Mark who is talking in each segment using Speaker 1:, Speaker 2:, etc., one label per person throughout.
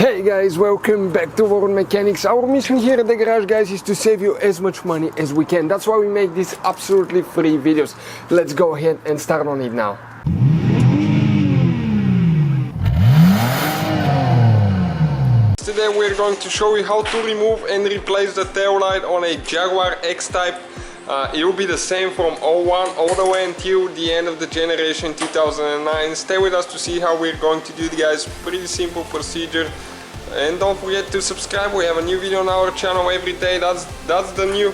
Speaker 1: Hey guys, welcome back to World Mechanics. Our mission here at the garage, guys, is to save you as much money as we can. That's why we make these absolutely free videos. Let's go ahead and start on it now. Today we're going to show you how to remove and replace the tail light on a Jaguar X-Type. It will be the same from 01 all the way until the end of the generation 2009. Stay with us to see how we're going to do it, guys. Pretty simple procedure. And don't forget to subscribe. We have a new video on our channel every day. That's the new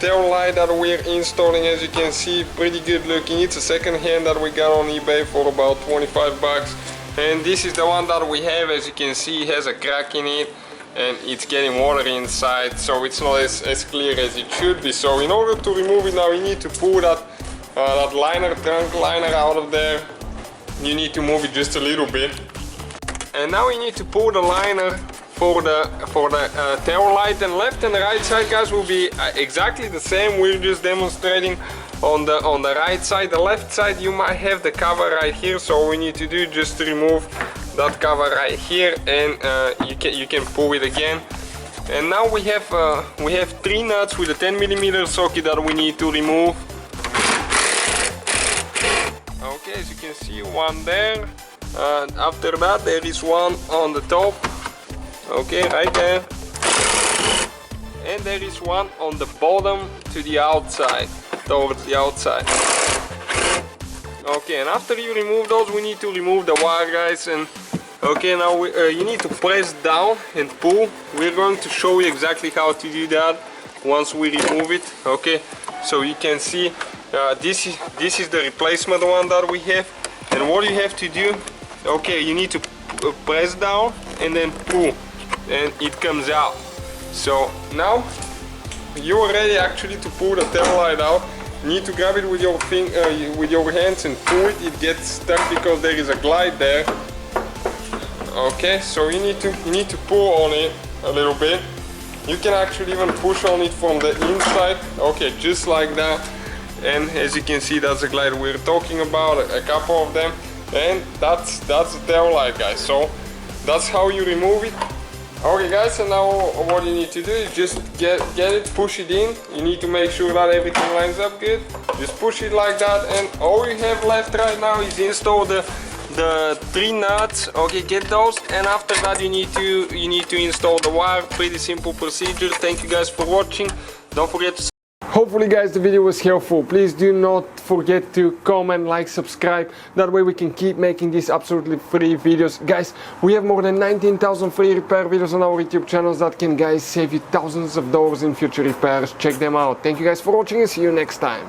Speaker 1: tail light that we're installing. As you can see, pretty good looking. It's a second hand that we got on eBay for about 25 bucks. And this is the one that we have. As you can see, it has a crack in it and it's getting water inside, so it's not as clear as it should be. So in order to remove it now, you need to pull that liner, trunk liner out of there. You need to move it just a little bit. And now you need to pull the liner for the tail light, and left and right side, guys, will be exactly the same. We're just demonstrating on the right side. The left side, you might have the cover right here, so all we need to do just remove that cover right here, and you can pull it again. And now we have 3 nuts with a 10mm socket that we need to remove. Okay, as you can see, one there. After that, there is one on the top. Okay, right there. And there is one on the bottom to the outside, towards the outside. Okay, and after you remove those, we need to remove the wire, guys. And okay, now you need to press down and pull. We're going to show you exactly how to do that once we remove it. Okay, so you can see this is the replacement one that we have. And what you have to do, okay, you need to press down and then pull, and it comes out. So now you are ready actually to pull the tail light out. You need to grab it with your with your hands and pull it. It gets stuck because there is a glide there. Okay, so you need to pull on it a little bit. You can actually even push on it from the inside. Okay, just like that. And as you can see, that's the glide we're talking about, a couple of them. And that's the tail light, guys. So that's how you remove it. Okay, guys, and now what you need to do is just get it, push it in. You need to make sure that everything lines up good. Just push it like that, and all you have left right now is install the 3 nuts. Okay, get those, and after that you need to install the wire. Pretty simple procedure. Thank you guys for watching. Don't forget to Hopefully, guys, the video was helpful. Please do not forget to comment, like, subscribe. That way we can keep making these absolutely free videos. Guys, we have more than 19,000 free repair videos on our YouTube channels that can, guys, save you thousands of dollars in future repairs. Check them out. Thank you guys for watching and see you next time.